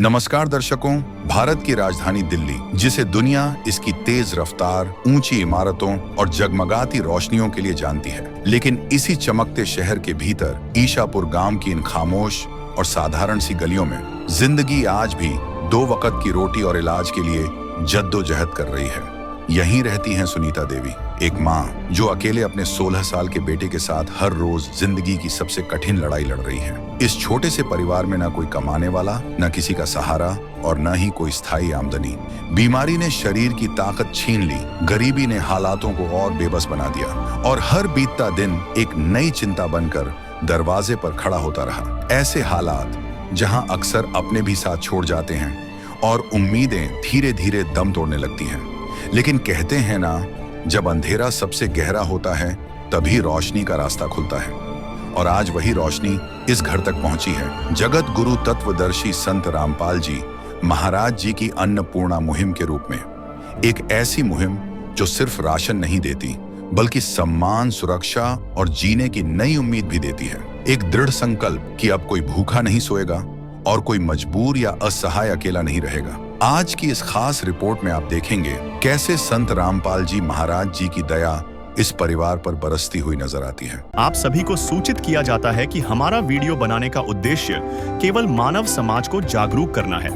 नमस्कार दर्शकों, भारत की राजधानी दिल्ली, जिसे दुनिया इसकी तेज रफ्तार, ऊंची इमारतों और जगमगाती रोशनियों के लिए जानती है, लेकिन इसी चमकते शहर के भीतर ईशापुर गांव की इन खामोश और साधारण सी गलियों में जिंदगी आज भी 2 वक्त की रोटी और इलाज के लिए जद्दोजहद कर रही है। यहीं रहती हैं सुनीता देवी, एक माँ जो अकेले अपने 16 साल के बेटे के साथ हर रोज जिंदगी की सबसे कठिन लड़ाई लड़ रही है। इस छोटे से परिवार में न कोई कमाने वाला, न किसी का सहारा और न ही कोई स्थायी आमदनी। बीमारी ने शरीर की ताकत छीन ली, गरीबी ने हालातों को और बेबस बना दिया और हर बीतता दिन एक नई चिंता बनकर दरवाजे पर खड़ा होता रहा। ऐसे हालात जहां अक्सर अपने भी साथ छोड़ जाते हैं और उम्मीदें धीरे धीरे दम तोड़ने लगती हैं। लेकिन कहते हैं ना, जब अंधेरा सबसे गहरा होता है तभी रोशनी का रास्ता खुलता है। और आज वही रोशनी इस घर तक पहुंची है। जगत गुरु तत्वदर्शी संत रामपाल जी महाराज जी की अन्नपूर्णा मुहिम के रूप में। एक ऐसी मुहिम जो सिर्फ राशन नहीं देती, बल्कि सम्मान, सुरक्षा और जीने की नई उम्मीद भी देती है। एक दृढ़ संकल्प कि अब कोई भूखा नहीं सोएगा और कोई मजबूर या असहाय अकेला नहीं रहेगा। आज की इस खास रिपोर्ट में आप देखेंगे कैसे संत रामपाल जी महाराज जी की दया इस परिवार पर बरसती हुई नजर आती है। आप सभी को सूचित किया जाता है कि हमारा वीडियो बनाने का उद्देश्य केवल मानव समाज को जागरूक करना है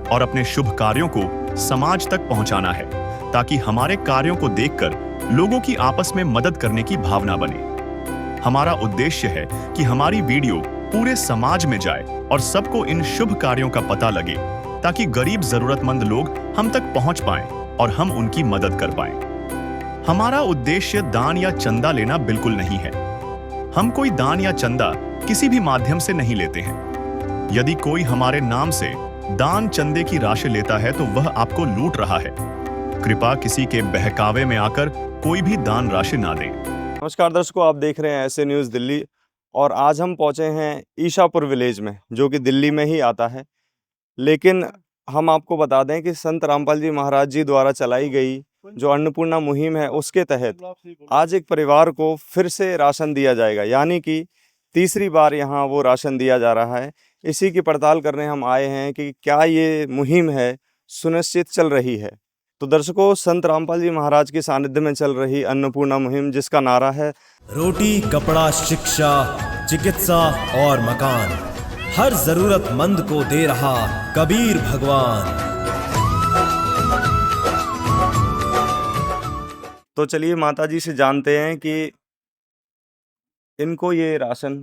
और अपने शुभ कार्यों को समाज तक पहुंचाना है, ताकि हमारे कार्यों को देखकर लोगों की आपस में मदद करने की भावना बने। हमारा उद्देश्य है कि हमारी वीडियो पूरे समाज में जाए और सबको इन शुभ कार्यों का पता लगे, ताकि गरीब जरूरतमंद लोग हम तक पहुंच पाएं और हम उनकी मदद कर पाएं। हमारा उद्देश्य दान या चंदा लेना बिल्कुल नहीं है। हम कोई दान या चंदा किसी भी माध्यम से नहीं लेते हैं। यदि कोई हमारे नाम से दान चंदे की राशि लेता है तो वह आपको लूट रहा है। कृपया किसी के बहकावे में आकर कोई भी दान राशि ना दें। नमस्कार दर्शकों, आप देख रहे हैं ऐसे न्यूज़ दिल्ली और आज हम पहुंचे हैं ईशापुर विलेज में, जो कि दिल्ली में ही आता है। लेकिन हम आपको बता दें कि संत रामपाल जी महाराज जी द्वारा चलाई गई जो अन्नपूर्णा मुहिम है, उसके तहत आज एक परिवार को फिर से राशन दिया जाएगा, यानी कि तीसरी बार यहाँ वो राशन दिया जा रहा है। इसी की पड़ताल करने हम आए हैं कि क्या ये मुहिम है सुनिश्चित चल रही है। तो दर्शकों, संत रामपाल जी महाराज के सानिध्य में चल रही अन्नपूर्णा मुहिम, जिसका नारा है रोटी, कपड़ा, शिक्षा, चिकित्सा और मकान, हर जरूरतमंद को दे रहा कबीर भगवान। तो चलिए माता जी से जानते हैं कि इनको ये राशन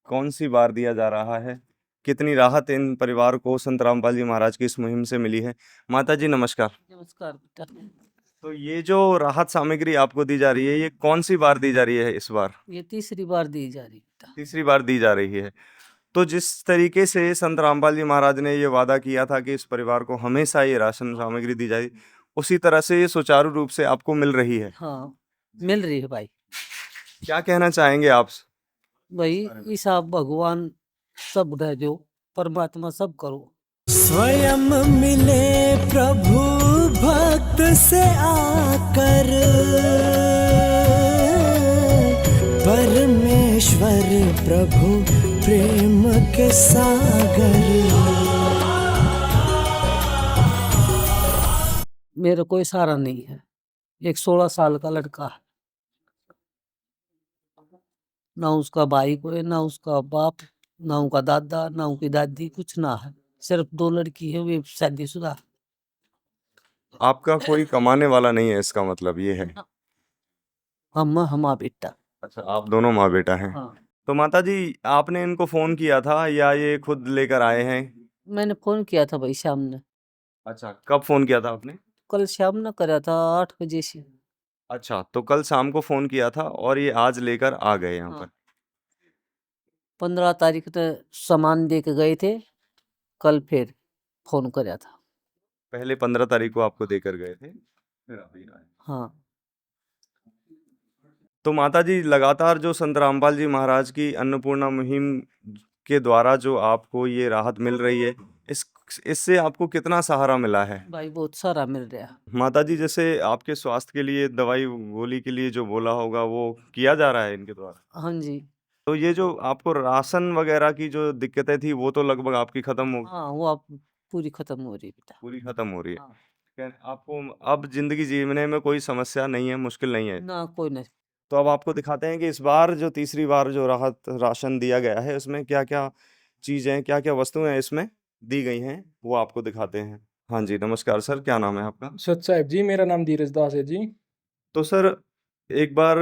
कौन सी बार दिया जा रहा है, कितनी राहत इन परिवार को संत रामपाल जी महाराज की इस मुहिम से मिली है। माता जी नमस्कार। नमस्कार बेटा। तो ये जो राहत सामग्री आपको दी जा रही है, ये कौन सी बार दी जा रही है इस बार? ये तीसरी बार दी जा रही बेटा। तीसरी बार दी जा रही है। तो जिस तरीके से संत रामपाल जी महाराज ने ये वादा किया था कि इस परिवार को हमेशा ये राशन सामग्री दी जाए, उसी तरह से ये सुचारू रूप से आपको मिल रही है। हाँ, मिल रही है भाई। क्या कहना चाहेंगे आप? भाई ईसा भगवान सब है, जो परमात्मा सब करो। स्वयं मिले प्रभु भक्त से आकर, परमेश्वर प्रभु प्रेम के सागर। मेरा कोई सहारा नहीं है। एक 16 साल का लड़का है, ना उसका भाई कोई, ना उसका बाप, ना उनका दादा, ना उनकी दादी, कुछ ना है। सिर्फ 2 लड़की है, वे शादीशुदा। आपका कोई कमाने वाला नहीं है, इसका मतलब ये है? हम बेटा। अच्छा, आप दोनों माँ बेटा हैं। हाँ। तो माता जी, आपने इनको फोन किया था या ये खुद लेकर आए हैं? मैंने फोन किया था भाई शाम ने। अच्छा, कब फोन किया था आपने? कल शाम ने करा था 8 बजे से। अच्छा, तो कल शाम को फोन किया था और ये आज लेकर आ गए यहाँ हाँ। पर। 15 तारीख तो सामान दे के गए थे, कल फिर फोन कराया था। पहले 15 तारीख को आपको देकर गए थे, फिर अभी आए। हाँ। तो माता जी, लगातार जो संत रामपाल जी महाराज की अन्नपूर्णा मुहिम के द्वारा जो आपको ये राहत मिल रही है, इससे आपको कितना सहारा मिला है? भाई बहुत सारा मिल रहा है। माता जी, जैसे आपके स्वास्थ्य के लिए दवाई गोली के लिए जो बोला होगा वो किया जा रहा है इनके द्वारा? हाँ जी। तो ये जो आपको राशन वगैरह की जो दिक्कतें थी वो तो लगभग आपकी खत्म हो गई? हाँ, वो आप पूरी खत्म हो रही बेटा। पूरी खत्म हो रही है। हाँ। खैर, आपको अब जिंदगी जीने में कोई समस्या नहीं है, मुश्किल नहीं है। ना कोई नहीं। तो अब आपको दिखाते हैं कि इस बार जो तीसरी बार जो राहत राशन दिया गया है उसमें क्या क्या चीजें, क्या क्या वस्तुएं इसमें दी गई हैं, वो आपको दिखाते हैं। हाँ जी, नमस्कार सर, क्या नाम है आपका? सच साहब जी, मेरा नाम धीरज दास है जी। तो सर, एक बार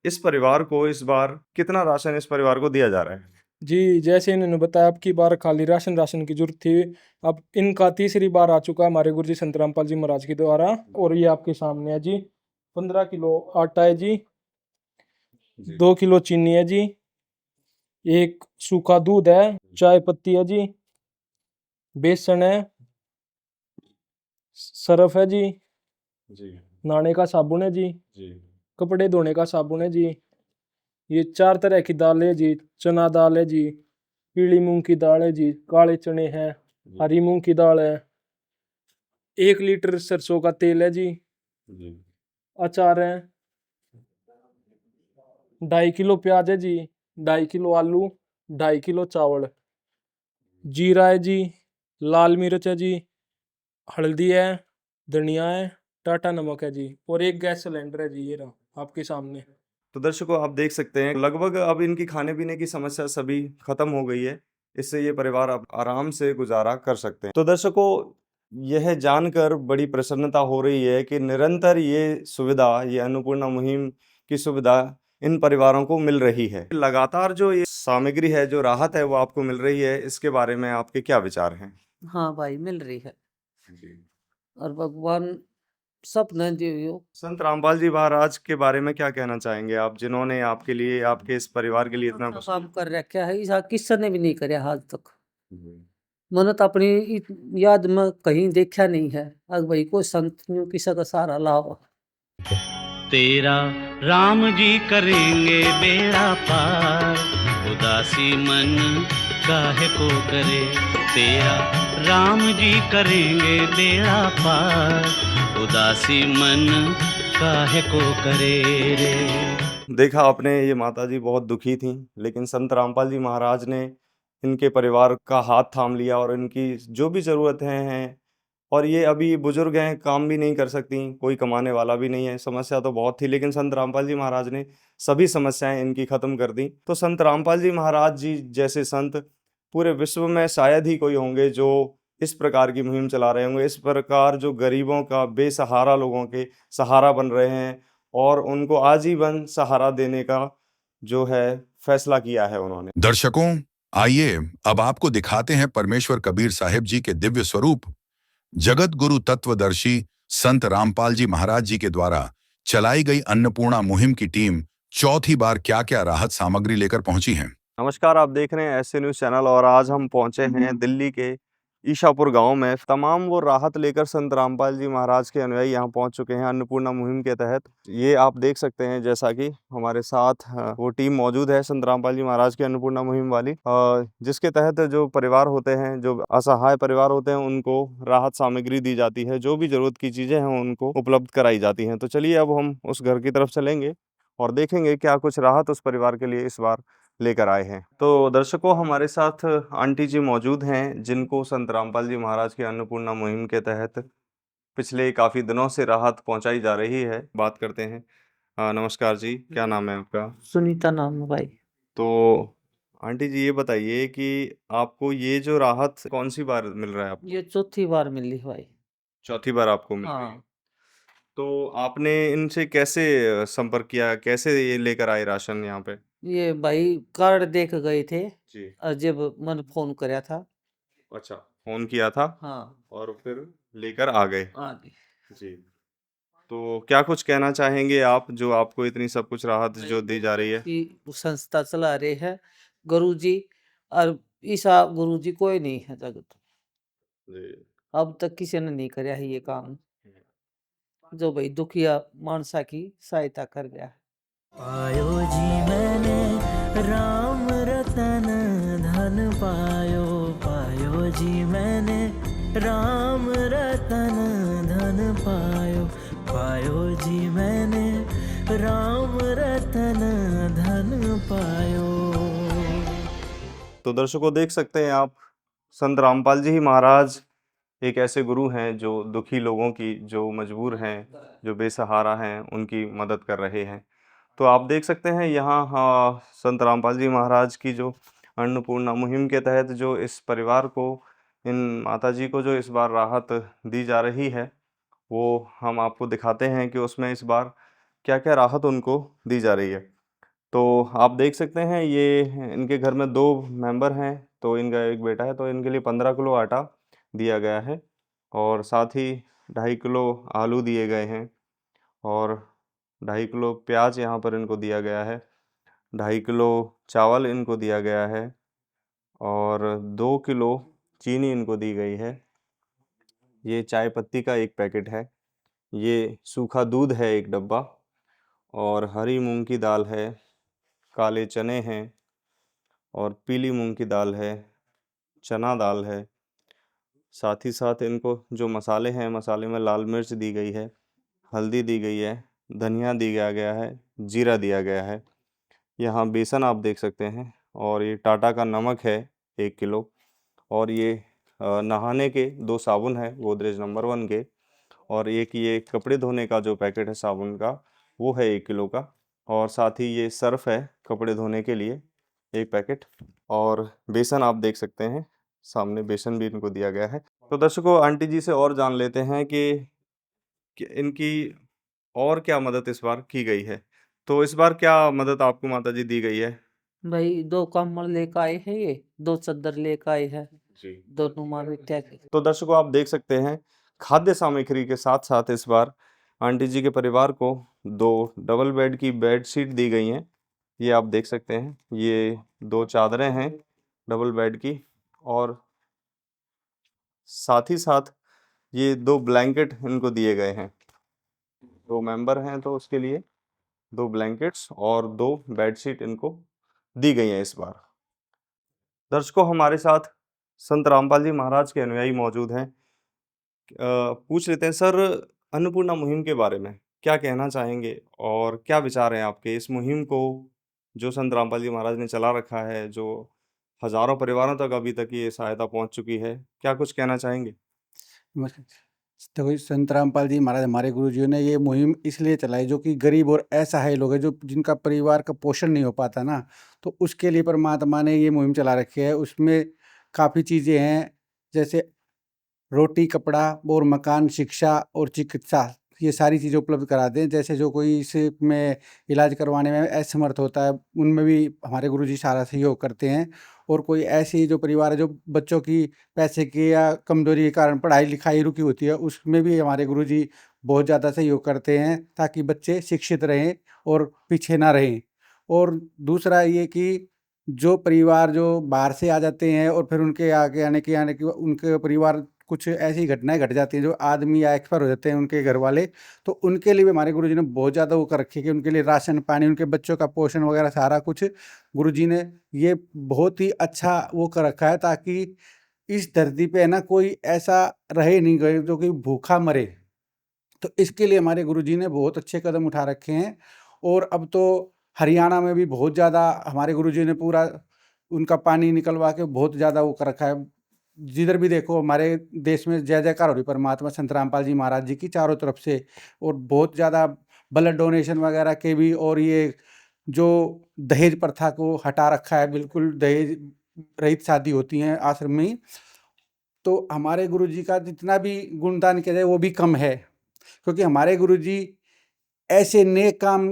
इस परिवार को इस बार कितना राशन इस परिवार को दिया जा रहा है? जी, जैसे इन्होंने बताया अब की बार खाली राशन की जरूरत थी। अब इनका तीसरी बार आ चुका है हमारे गुरु जी संत रामपाल जी महाराज के द्वारा। और ये आपके सामने है जी। 15 किलो आटा है जी, 2 किलो चीनी है जी, 1 सूखा दूध है, चाय पत्ती है जी, बेसन है, सरफ है जी, जी नहाने का साबुन है जी, जी कपड़े धोने का साबुन है जी। ये 4 तरह की दाल है जी, चना दाल है जी, पीली मूंग की दाल है जी, काले चने हैं, हरी मूंग की दाल है, 1 लीटर सरसों का तेल है जी, जी अचार है, 2.5 किलो प्याज है जी, 2.5 किलो आलू, 2.5 किलो चावल, जीरा है जी, लाल मिर्च है जी, हल्दी है, धनिया है, टाटा नमक है जी, और 1 गैस सिलेंडर है जी। ये रहा आपके सामने। तो दर्शकों, आप देख सकते हैं लगभग अब इनकी खाने पीने की समस्या सभी खत्म हो गई है। इससे ये परिवार अब आराम से गुजारा कर सकते हैं। तो दर्शकों, यह जानकर बड़ी प्रसन्नता हो रही है कि निरंतर ये सुविधा, ये अन्नपूर्णा मुहिम की सुविधा इन परिवारों को मिल रही है। लगातार जो ये सामग्री है, जो राहत है, वो आपको मिल रही है, इसके बारे में आपके क्या विचार हैं? हाँ भाई, मिल रही है। और भगवान सब न दियो। संत रामपाल जी महाराज के बारे में क्या कहना चाहेंगे आप, जिन्होंने आपके लिए, आपके इस परिवार के लिए इतना अपना काम कर रखा है, ऐसा किसी ने भी नहीं करया आज तक। जी। मैंने तो अपनी याद में कहीं देखा नहीं है अब भाई कोई संत यूं किसी का सहारा लाओ। तेरा राम जी करेंगे बेड़ा पार, उदासी मन काहे को करे। तेरा राम जी करेंगे बेड़ा पार, उदासी मन काहे को करे रे। देखा आपने, ये माताजी बहुत दुखी थीं, लेकिन संत रामपाल जी महाराज ने इनके परिवार का हाथ थाम लिया और इनकी जो भी ज़रूरतें हैं, और ये अभी बुजुर्ग हैं, काम भी नहीं कर सकती, कोई कमाने वाला भी नहीं है, समस्या तो बहुत थी, लेकिन संत रामपाल जी महाराज ने सभी समस्याएं इनकी ख़त्म कर दी। तो संत रामपाल जी महाराज जी जैसे संत पूरे विश्व में शायद ही कोई होंगे जो इस प्रकार की मुहिम चला रहे होंगे, इस प्रकार जो गरीबों का, बेसहारा लोगों के सहारा बन रहे हैं और उनको आजीवन सहारा देने का जो है फैसला किया है उन्होंने। दर्शकों, आइए अब आपको दिखाते हैं परमेश्वर कबीर साहिब जी के दिव्य स्वरूप। जगत गुरु तत्वदर्शी संत रामपाल जी महाराज जी के द्वारा चलाई गई अन्नपूर्णा मुहिम की टीम चौथी बार क्या क्या राहत सामग्री लेकर पहुंची है। नमस्कार, आप देख रहे हैं ऐसे न्यूज़ चैनल और आज हम पहुंचे हैं दिल्ली के ईशापुर गांव में। तमाम वो राहत लेकर संत रामपाल जी महाराज के अनुयायी यहां पहुंच चुके हैं अन्नपूर्णा मुहिम के तहत। ये आप देख सकते हैं, जैसा कि हमारे साथ वो टीम मौजूद है संत रामपाल जी महाराज की अन्नपूर्णा मुहिम वाली, जिसके तहत जो परिवार होते हैं, जो असहाय परिवार होते हैं, उनको राहत सामग्री दी जाती है, जो भी ज़रूरत की चीज़ें हैं उनको उपलब्ध कराई जाती हैं। तो चलिए अब हम उस घर की तरफ चलेंगे और देखेंगे क्या कुछ राहत उस परिवार के लिए इस बार लेकर आए हैं। तो दर्शकों, हमारे साथ आंटी जी मौजूद हैं, जिनको संत रामपाल जी महाराज की अन्नपूर्णा मुहिम के तहत पिछले काफ़ी दिनों से राहत पहुंचाई जा रही है। बात करते हैं। नमस्कार जी, क्या नाम है आपका? सुनीता नाम है भाई। तो आंटी जी, ये बताइए कि आपको ये जो राहत कौन सी बार मिल रहा है आपको? ये चौथी बार मिली भाई। चौथी बार आपको मिल रही है। हाँ, तो आपने इनसे कैसे संपर्क किया, कैसे ये लेकर आए राशन यहाँ पे? ये भाई कार्ड देख गए थे जी। और जब मैंने फोन कराया था। अच्छा, फोन किया था हाँ, और फिर लेकर आ गए। आगे जी। तो क्या कुछ कहना चाहेंगे आप, जो आपको इतनी सब कुछ राहत जो दी जा रही है? कि वो संस्था चला रहे हैं गुरुजी, और ईसा गुरुजी कोई नहीं है जगत। जी। अब तक किसी ने नहीं कराया है ये काम, जो भाई दुखिया मानसा की सहायता कर गया है। पायो जी मैंने राम रतन धन पायो, पायो जी मैंने राम रतन धन पायो, पायो जी मैंने राम रतन धन पायो। तो दर्शकों, देख सकते हैं आप, संत रामपाल जी ही महाराज एक ऐसे गुरु हैं जो दुखी लोगों की, जो मजबूर हैं, जो बेसहारा हैं, उनकी मदद कर रहे हैं। तो आप देख सकते हैं यहाँ संत रामपाल जी महाराज की जो अन्नपूर्णा मुहिम के तहत जो इस परिवार को, इन माताजी को जो इस बार राहत दी जा रही है, वो हम आपको दिखाते हैं कि उसमें इस बार क्या-क्या राहत उनको दी जा रही है। तो आप देख सकते हैं ये इनके घर में 2 मेंबर हैं, तो इनका 1 बेटा है, तो इनके लिए 15 किलो आटा दिया गया है और साथ ही 2.5 किलो आलू दिए गए हैं और 2.5 किलो प्याज यहाँ पर इनको दिया गया है, 2.5 किलो चावल इनको दिया गया है और 2 किलो चीनी इनको दी गई है। ये चाय पत्ती का 1 पैकेट है, ये सूखा दूध है 1 डब्बा और हरी मूँग की दाल है, काले चने हैं और पीली मूँग की दाल है, चना दाल है। साथ ही साथ इनको जो मसाले हैं, मसाले में लाल मिर्च दी गई है, हल्दी दी गई है, धनिया दिया गया है, जीरा दिया गया है। यहाँ बेसन आप देख सकते हैं और ये टाटा का नमक है 1 किलो और ये नहाने के 2 साबुन है गोदरेज नंबर 1 के और एक ये कपड़े धोने का जो पैकेट है साबुन का, वो है 1 किलो का और साथ ही ये सर्फ़ है कपड़े धोने के लिए 1 पैकेट और बेसन आप देख सकते हैं, सामने बेसन भी इनको दिया गया है। तो दर्शकों, आंटी जी से और जान लेते हैं कि इनकी और क्या मदद इस बार की गई है। तो इस बार क्या मदद आपको माताजी दी गई है? भाई 2 कंबल लेकर आए हैं ये, 2 चद्दर लेकर आए हैं, जी। दोनों माँ बेटिया के। तो दर्शकों, आप देख सकते हैं खाद्य सामग्री के साथ-साथ इस बार आंटी जी के परिवार को 2 डबल बेड की बेडशीट दी गई हैं। ये आप देख सकते हैं, ये 2 चादरें हैं डबल बेड की और साथ ही साथ ये 2 ब्लैंकेट इनको दिए गए हैं। 2 मेंबर हैं तो उसके लिए 2 ब्लैंकेट्स और 2 बेडशीट इनको दी गई हैं इस बार। दर्शकों, हमारे साथ संत रामपाल जी महाराज के अनुयायी मौजूद हैं। पूछ लेते हैं सर, अन्नपूर्णा मुहिम के बारे में क्या कहना चाहेंगे और क्या विचार हैं आपके इस मुहिम को जो संत रामपाल जी महाराज ने चला रखा है, जो हजारों परिवारों तक अभी तक ये सहायता पहुंच चुकी है, क्या कुछ कहना चाहेंगे? देखो, संत रामपाल जी महाराज हमारे गुरुजियों ने ये मुहिम इसलिए चलाई, जो कि गरीब और असहाय लोग हैं, जो जिनका परिवार का पोषण नहीं हो पाता ना, तो उसके लिए परमात्मा ने ये मुहिम चला रखी है। उसमें काफ़ी चीज़ें हैं, जैसे रोटी, कपड़ा और मकान, शिक्षा और चिकित्सा, ये सारी चीज़ें उपलब्ध कराते हैं। जैसे जो कोई इसमें इलाज करवाने में असमर्थ होता है, उनमें भी हमारे गुरुजी सारा सहयोग करते हैं। और कोई ऐसी जो परिवार है, जो बच्चों की पैसे की या कमज़ोरी के कारण पढ़ाई-लिखाई रुकी होती है, उसमें भी हमारे गुरुजी बहुत ज़्यादा सहयोग करते हैं, ताकि बच्चे शिक्षित रहें और पीछे ना रहें। और दूसरा ये कि जो परिवार जो बाहर से आ जाते हैं और फिर उनके आगे आने के उनके परिवार कुछ ऐसी घटनाएँ घट जाती हैं, जो आदमी या एक्सपायर हो जाते हैं उनके घर वाले, तो उनके लिए भी हमारे गुरुजी ने बहुत ज़्यादा वो कर रखी है कि उनके लिए राशन पानी, उनके बच्चों का पोषण वगैरह सारा कुछ गुरुजी ने ये बहुत ही अच्छा वो कर रखा है, ताकि इस धरती पे है ना कोई ऐसा रहे नहीं गए जो कि भूखा मरे। तो इसके लिए हमारे गुरुजी ने बहुत अच्छे कदम उठा रखे हैं। और अब तो हरियाणा में भी बहुत ज़्यादा हमारे गुरुजी ने पूरा उनका पानी निकलवा के बहुत ज़्यादा वो कर रखा है। जिधर भी देखो हमारे देश में जय जयकार हो रही परमात्मा संत रामपाल जी महाराज जी की चारों तरफ से। और बहुत ज़्यादा ब्लड डोनेशन वगैरह के भी, और ये जो दहेज प्रथा को हटा रखा है, बिल्कुल दहेज रहित शादी होती हैं आश्रम में ही। तो हमारे गुरुजी का जितना भी गुणगान किया जाए वो भी कम है, क्योंकि हमारे गुरुजी ऐसे नेक काम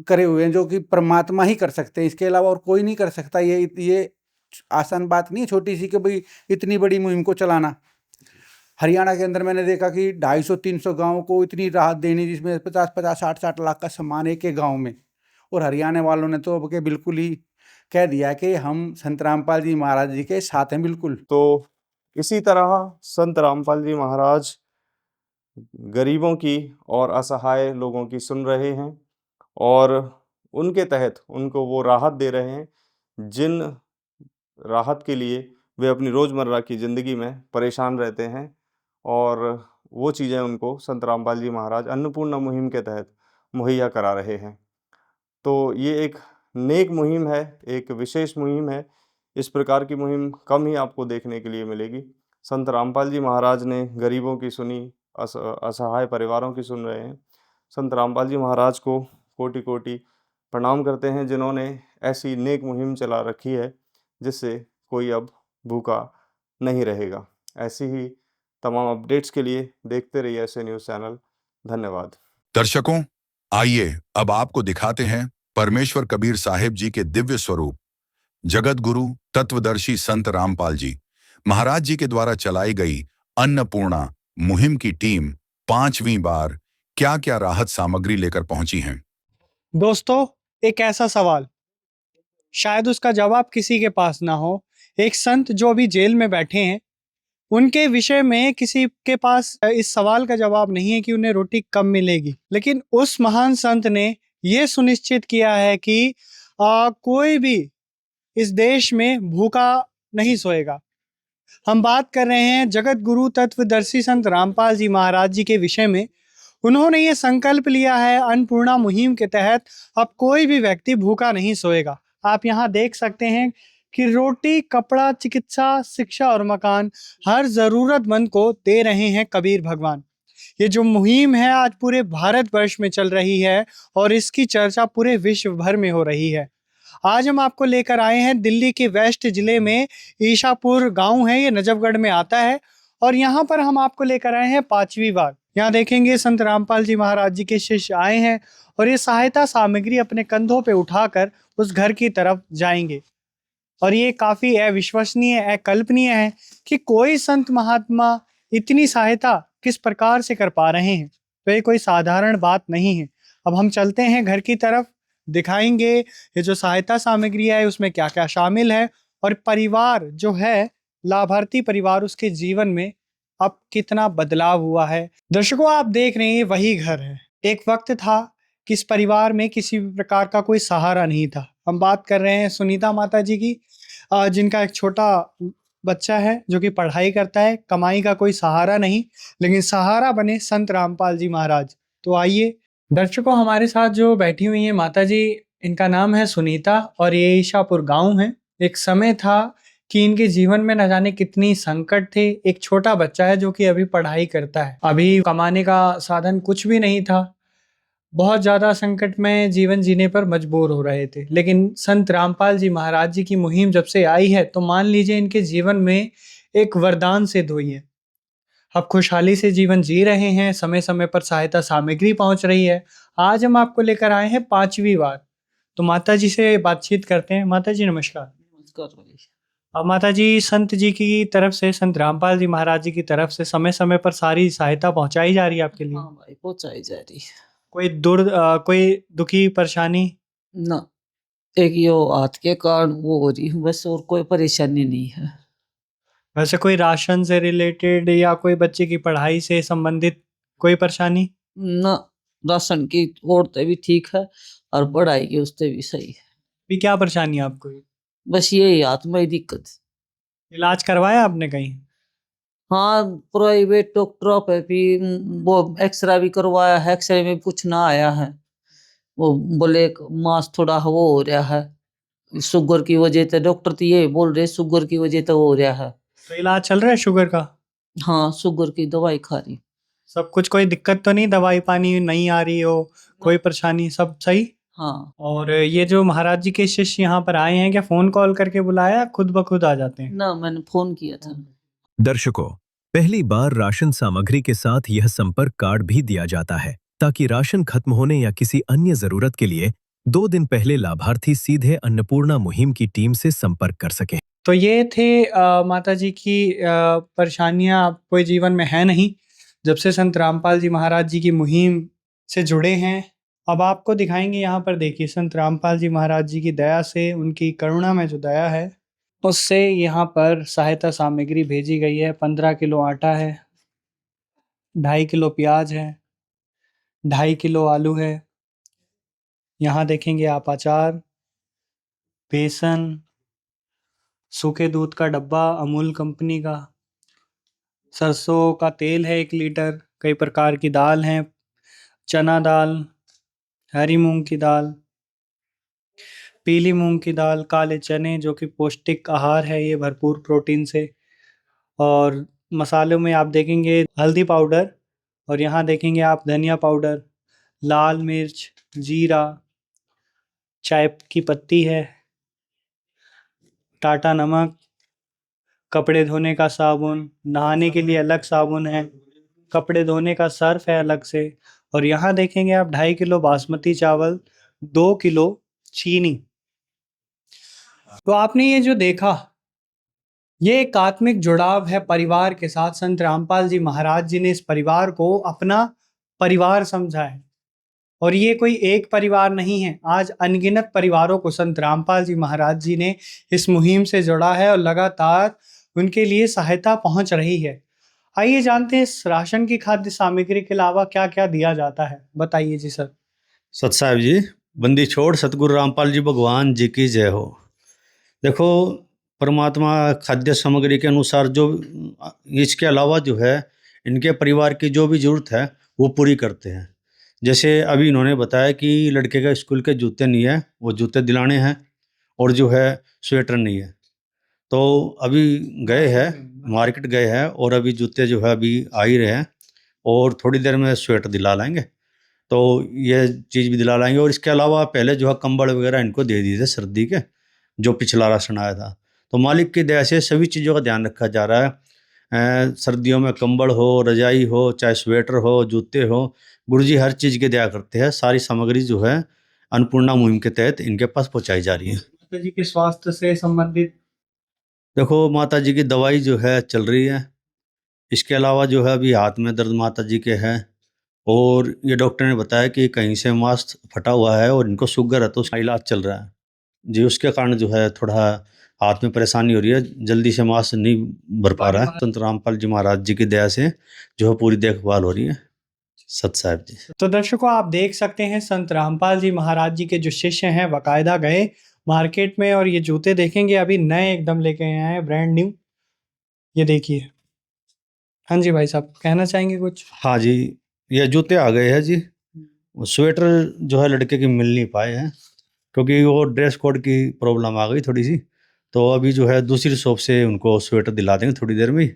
करे हुए हैं जो कि परमात्मा ही कर सकते हैं, इसके अलावा और कोई नहीं कर सकता। ये आसान बात नहीं है छोटी सी कि भाई इतनी बड़ी मुहिम को चलाना। हरियाणा के अंदर मैंने देखा कि 250-300 गाँव को इतनी राहत देनी, जिसमें 50-50, 60-60 लाख का सामान एक गाँव में। और हरियाणा वालों ने तो अब के बिल्कुल ही कह दिया कि हम संत रामपाल जी महाराज जी के साथ हैं बिल्कुल। तो इसी तरह संत रामपाल जी महाराज गरीबों की और असहाय लोगों की सुन रहे हैं और उनके तहत उनको वो राहत दे रहे हैं जिन राहत के लिए वे अपनी रोज़मर्रा की ज़िंदगी में परेशान रहते हैं, और वो चीज़ें उनको संत रामपाल जी महाराज अन्नपूर्णा मुहिम के तहत मुहैया करा रहे हैं। तो ये एक नेक मुहिम है, एक विशेष मुहिम है। इस प्रकार की मुहिम कम ही आपको देखने के लिए मिलेगी। संत रामपाल जी महाराज ने गरीबों की सुनी, असहाय परिवारों की सुन रहे हैं। संत रामपाल जी महाराज को कोटि कोटि प्रणाम करते हैं, जिन्होंने ऐसी नेक मुहिम चला रखी है जिससे कोई अब भूखा नहीं रहेगा। ऐसी ही तमाम अपडेट्स के लिए देखते रहिए ऐसे न्यूज़ चैनल। धन्यवाद। दर्शकों, आइए अब आपको दिखाते हैं परमेश्वर कबीर साहिब जी के दिव्य स्वरूप जगत गुरु तत्वदर्शी संत रामपाल जी महाराज जी के द्वारा चलाई गई अन्नपूर्णा मुहिम की टीम 5वीं बार क्या क्या राहत सामग्री लेकर पहुंची है। दोस्तों, एक ऐसा सवाल शायद उसका जवाब किसी के पास ना हो। एक संत जो अभी जेल में बैठे हैं, उनके विषय में किसी के पास इस सवाल का जवाब नहीं है कि उन्हें रोटी कब मिलेगी। लेकिन उस महान संत ने यह सुनिश्चित किया है कि कोई भी इस देश में भूखा नहीं सोएगा। हम बात कर रहे हैं जगत गुरु तत्वदर्शी संत रामपाल जी महाराज जी के विषय में। उन्होंने ये संकल्प लिया है अन्नपूर्णा मुहिम के तहत अब कोई भी व्यक्ति भूखा नहीं सोएगा। आप यहाँ देख सकते हैं कि रोटी, कपड़ा, चिकित्सा, शिक्षा और मकान हर ज़रूरतमंद को दे रहे हैं कबीर भगवान। ये जो मुहिम है आज पूरे भारतवर्ष में चल रही है और इसकी चर्चा पूरे विश्व भर में हो रही है। आज हम आपको लेकर आए हैं दिल्ली के वेस्ट जिले में ईशापुर गांव है, ये नजफगढ़ में आता है और यहाँ पर हम आपको लेकर आए हैं 5वीं बार। यहाँ देखेंगे संत रामपाल जी महाराज जी के शिष्य आए हैं और ये सहायता सामग्री अपने कंधों पे उठाकर उस घर की तरफ जाएंगे। और ये काफ़ी अविश्वसनीय, अकल्पनीय है कि कोई संत महात्मा इतनी सहायता किस प्रकार से कर पा रहे हैं। तो ये कोई साधारण बात नहीं है। अब हम चलते हैं घर की तरफ, दिखाएंगे ये जो सहायता सामग्री है उसमें क्या क्या शामिल है और परिवार जो है, लाभार्थी परिवार, उसके जीवन में अब कितना बदलाव हुआ है। दर्शकों, आप देख रहे हैं वही घर है। एक वक्त था कि इस परिवार में किसी भी प्रकार का कोई सहारा नहीं था। हम बात कर रहे हैं सुनीता माता जी की, जिनका एक छोटा बच्चा है जो कि पढ़ाई करता है, कमाई का कोई सहारा नहीं, लेकिन सहारा बने संत रामपाल जी महाराज। तो आइए दर्शकों, हमारे साथ जो बैठी हुई हैं माता जी, इनका नाम है सुनीता और ये ईशापुर गांव है। एक समय था कि इनके जीवन में न जाने कितनी संकट थे। एक छोटा बच्चा है जो कि अभी पढ़ाई करता है, अभी कमाने का साधन कुछ भी नहीं था, बहुत ज़्यादा संकट में जीवन जीने पर मजबूर हो रहे थे। लेकिन संत रामपाल जी महाराज जी की मुहिम जब से आई है तो मान लीजिए इनके जीवन में एक वरदान सिद्ध हुई है। अब खुशहाली से जीवन जी रहे हैं, समय समय पर सहायता सामग्री पहुंच रही है। आज हम आपको लेकर आए हैं 5वीं बार। तो माता जी से बातचीत करते हैं। माता जी नमस्कार। नमस्कार भाई। अब माता जी, संत जी की तरफ से, संत रामपाल जी महाराज जी की तरफ से समय समय पर सारी सहायता पहुंचाई जा रही है आपके लिए? हाँ भाई, पहुंचाई जा रही है। कोई दुखी परेशानी? ना, एक यो हाथ के कारण वो हो रही है बस, और कोई परेशानी नहीं है। वैसे कोई राशन से रिलेटेड या कोई बच्चे की पढ़ाई से संबंधित कोई परेशानी? ना, राशन की औरतें भी ठीक है और पढ़ाई की उससे भी सही है। भी क्या परेशानी है आपको? बस यही हाथ में ही दिक्कत है। इलाज करवाया आपने कहीं? हाँ, प्राइवेट डॉक्टरों पे भी वो एक्सरे भी करवाया है, एक्सरे में कुछ ना आया है। वो बोले मांस थोड़ा वो हो रहा है शुगर की वजह से, डॉक्टर तो ये बोल रहे शुगर की वजह से हो रहा है। तो इलाज चल रहा है शुगर का? हाँ, शुगर की दवाई खा रही। सब कुछ, कोई दिक्कत तो नहीं? दवाई पानी नहीं आ रही हो, कोई परेशानी, सब सही? हाँ। और ये जो महाराज जी के शिष्य यहाँ पर आए हैं, क्या फोन कॉल करके बुलाया, खुद ब खुद आ जाते हैं? ना, मैंने फोन किया था। दर्शकों, पहली बार राशन सामग्री के साथ यह संपर्क कार्ड भी दिया जाता है ताकि राशन खत्म होने या किसी अन्य जरूरत के लिए 2 दिन पहले लाभार्थी सीधे अन्नपूर्णा मुहिम की टीम से संपर्क कर सकें। तो ये थे माता जी की परेशानियां कोई जीवन में है नहीं जब से संत रामपाल जी महाराज जी की मुहिम से जुड़े हैं। अब आपको दिखाएंगे, यहाँ पर देखिए, संत रामपाल जी महाराज जी की दया से, उनकी करुणा में जो दया है उससे यहाँ पर सहायता सामग्री भेजी गई है। 15 किलो आटा है, 2.5 किलो प्याज है, 2.5 किलो आलू है। यहाँ देखेंगे आप अचार, बेसन, सूखे दूध का डब्बा अमूल कंपनी का, सरसों का तेल है 1 लीटर, कई प्रकार की दाल हैं, चना दाल, हरी मूंग की दाल, पीली मूंग की दाल, काले चने जो कि पौष्टिक आहार है ये, भरपूर प्रोटीन से, और मसालों में आप देखेंगे हल्दी पाउडर, और यहाँ देखेंगे आप धनिया पाउडर, लाल मिर्च, जीरा, चाय की पत्ती है, टाटा नमक, कपड़े धोने का साबुन, नहाने के लिए अलग साबुन है, कपड़े धोने का सर्फ है अलग से, और यहाँ देखेंगे आप 2.5 किलो बासमती चावल, 2 किलो चीनी। तो आपने ये जो देखा, ये एक आत्मिक जुड़ाव है परिवार के साथ। संत रामपाल जी महाराज जी ने इस परिवार को अपना परिवार समझा है, और ये कोई एक परिवार नहीं है। आज अनगिनत परिवारों को संत रामपाल जी महाराज जी ने इस मुहिम से जोड़ा है और लगातार उनके लिए सहायता पहुंच रही है। आइए जानते हैं इस राशन की खाद्य सामग्री के अलावा क्या क्या दिया जाता है, बताइए जी सर। सत साहब जी, बंदी छोड़ सतगुरु रामपाल जी भगवान जी की जय हो। देखो, परमात्मा खाद्य सामग्री के अनुसार जो इसके अलावा जो है इनके परिवार की जो भी जरूरत है वो पूरी करते हैं। जैसे अभी इन्होंने बताया कि लड़के का स्कूल के जूते नहीं है, वो जूते दिलाने हैं, और जो है स्वेटर नहीं है, तो अभी गए हैं मार्केट गए हैं, और अभी जूते जो है अभी आ ही रहे हैं, और थोड़ी देर में स्वेटर दिला लाएंगे, तो ये चीज़ भी दिला लाएंगे। और इसके अलावा पहले जो है कंबल वगैरह इनको दे दिए थे सर्दी के, जो पिछला राशन आया था। तो मालिक की दया से सभी चीज़ों का ध्यान रखा जा रहा है। सर्दियों में कंबल हो, रजाई हो, चाहे स्वेटर हो, जूते हो, गुरुजी हर चीज़ की दया करते हैं। सारी सामग्री जो है अन्नपूर्णा मुहिम के तहत इनके पास पहुँचाई जा रही है। माता जी के स्वास्थ्य से संबंधित देखो, माता जी की दवाई जो है चल रही है। इसके अलावा जो है अभी हाथ में दर्द माता जी के है, और ये डॉक्टर ने बताया कि कहीं से मांस फटा हुआ है और इनको शुगर है, तो उसका इलाज चल रहा है जी। उसके कारण जो है थोड़ा हाथ में परेशानी हो रही है, जल्दी से मांस नहीं भर पा रहा है। संत रामपाल जी महाराज जी की दया से जो है पूरी देखभाल हो रही है। सत साहब जी। तो दर्शकों, आप देख सकते हैं संत रामपाल जी महाराज जी के जो शिष्य हैं बाकायदा गए मार्केट में, और ये जूते देखेंगे अभी नए एकदम लेके आए हैं, ब्रांड न्यू। ये देखिए। हाँ जी भाई साहब, कहना चाहेंगे कुछ? हाँ जी, ये जूते आ गए हैं जी। स्वेटर जो है लड़के की मिल नहीं पाए हैं, क्योंकि वो ड्रेस कोड की प्रॉब्लम आ गई थोड़ी सी, तो अभी जो है दूसरी शॉप से उनको स्वेटर दिला देंगे थोड़ी देर में।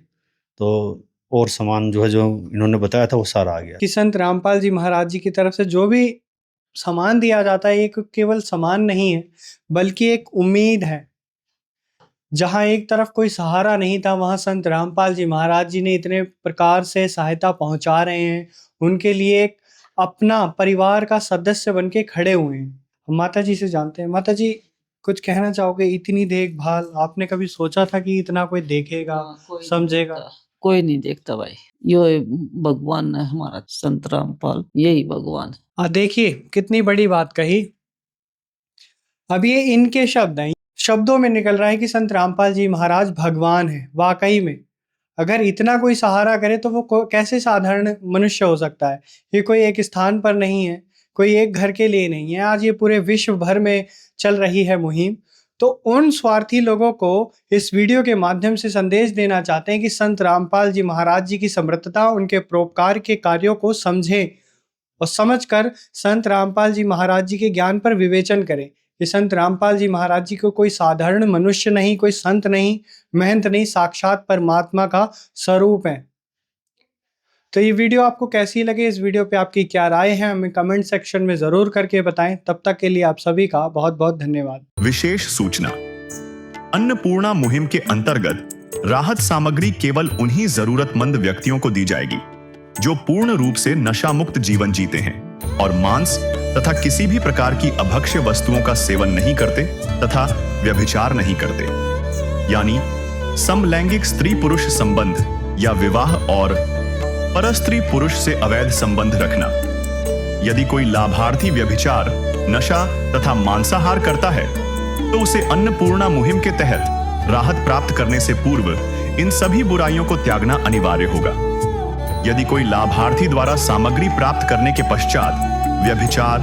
तो और सामान जो है जो इन्होंने बताया था वो सारा आ गया। कि संत रामपाल जी महाराज जी की तरफ से जो भी सामान दिया जाता है, ये केवल सामान नहीं है, बल्कि एक उम्मीद है। जहाँ एक तरफ कोई सहारा नहीं था, वहाँ संत रामपाल जी महाराज जी ने इतने प्रकार से सहायता पहुँचा रहे हैं, उनके लिए एक अपना परिवार का सदस्य बन के खड़े हुए हैं। हम माता जी से जानते हैं। माता जी, कुछ कहना चाहोगे? इतनी देखभाल, आपने कभी सोचा था कि इतना कोई देखेगा, समझेगा? कोई नहीं देखता भाई, यो भगवान है हमारा संत रामपाल, यही भगवान है। देखिए कितनी बड़ी बात कही। अब ये इनके शब्द हैं, शब्दों में निकल रहा है कि संत रामपाल जी महाराज भगवान है। वाकई में अगर इतना कोई सहारा करे तो वो कैसे साधारण मनुष्य हो सकता है। ये कोई एक स्थान पर नहीं है, कोई एक घर के लिए नहीं है। आज ये पूरे विश्व भर में चल रही है मुहिम। तो उन स्वार्थी लोगों को इस वीडियो के माध्यम से संदेश देना चाहते हैं कि संत रामपाल जी महाराज जी की समर्थता, उनके परोपकार के कार्यों को समझें, और समझकर संत रामपाल जी महाराज जी के ज्ञान पर विवेचन करें कि संत रामपाल जी महाराज जी को कोई साधारण मनुष्य नहीं, कोई संत नहीं, महंत नहीं, साक्षात परमात्मा का स्वरूप है। तो ये वीडियो आपको कैसी लगे, इस वीडियो पे आपकी क्या राय है, हमें कमेंट सेक्शन में जरूर करके बताएं। तब तक के लिए आप सभी का बहुत बहुत धन्यवाद। विशेष सूचना, अन्नपूर्णा मुहिम के अंतर्गत राहत सामग्री केवल उन्हीं जरूरतमंद व्यक्तियों को दी जाएगी जो पूर्ण रूप से नशा मुक्त जीवन जीते हैं और मांस तथा किसी भी प्रकार की अभक्ष्य वस्तुओं का सेवन नहीं करते तथा व्यभिचार नहीं करते, यानी समलैंगिक स्त्री पुरुष संबंध या विवाह और परस्त्री पुरुष से अवैध संबंध रखना। यदि कोई लाभार्थी व्यभिचार, नशा तथा मांसाहार करता है तो उसे अन्नपूर्णा मुहिम के तहत राहत प्राप्त करने से पूर्व इन सभी बुराइयों को त्यागना अनिवार्य होगा। यदि कोई लाभार्थी द्वारा सामग्री प्राप्त करने के पश्चात व्यभिचार,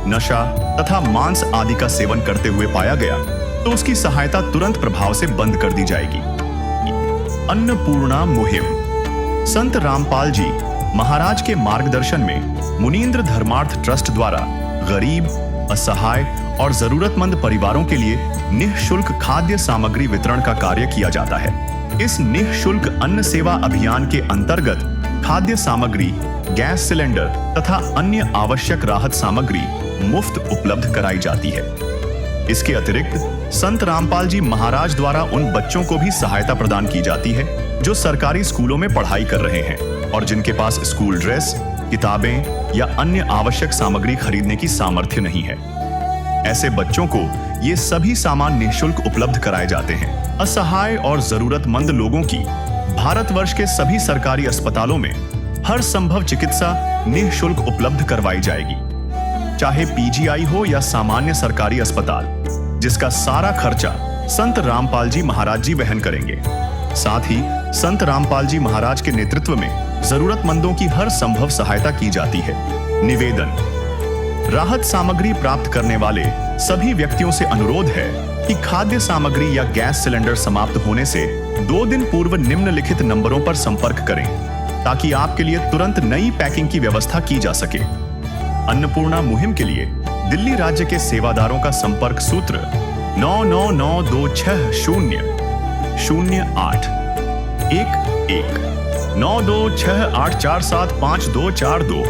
नशा तथा मांस आदि का सेवन करते हुए पाया गया तो उसकी सहायता तुरंत प्रभाव से बंद कर दी जाएगी। अन्नपूर्णा मुहिम संत रामपाल जी महाराज के मार्गदर्शन में मुनींद्र धर्मार्थ ट्रस्ट द्वारा गरीब, असहाय और जरूरतमंद परिवारों के लिए निःशुल्क खाद्य सामग्री वितरण का कार्य किया जाता है। इस निःशुल्क अन्न सेवा अभियान के अंतर्गत खाद्य सामग्री, गैस सिलेंडर तथा अन्य आवश्यक राहत सामग्री मुफ्त उपलब्ध कराई जाती है। इसके अतिरिक्त संत रामपाल जी महाराज द्वारा उन बच्चों को भी सहायता प्रदान की जाती है जो सरकारी स्कूलों में पढ़ाई कर रहे हैं और जिनके पास स्कूल ड्रेस, किताबें या अन्य आवश्यक सामग्री खरीदने की सामर्थ्य नहीं है। ऐसे बच्चों को ये सभी सामान निःशुल्क उपलब्ध कराए जाते हैं। असहाय और जरूरतमंद लोगों की भारतवर्ष के सभी सरकारी अस्पतालों में हर संभव चिकित्सा निःशुल्क उपलब्ध करवाई जाएगी, चाहे पीजीआई हो या सामान्य सरकारी अस्पताल, जिसका सारा खर्चा संत रामपाल जी महाराज जी वहन करेंगे। साथ ही संत रामपाल जी महाराज के नेतृत्व में जरूरतमंदों की हर संभव सहायता की जाती है। निवेदन: राहत सामग्री प्राप्त करने वाले सभी व्यक्तियों से अनुरोध है कि खाद्य सामग्री या गैस सिलेंडर समाप्त होने से 2 दिन पूर्व निम्नलिखित नंबरों पर संपर्क करें ताकि आपके लिए तुरंत नई पैकिंग की व्यवस्था की जा सके। अन्नपूर्णा मुहिम के लिए दिल्ली राज्य के सेवादारों का संपर्क सूत्र 99926008 9268475242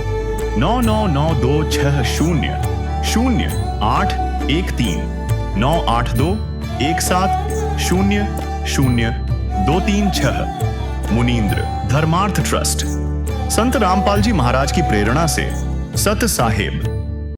9992600813 98217000236। मुनींद्र धर्मार्थ ट्रस्ट। संत रामपाल जी महाराज की प्रेरणा से सत साहेब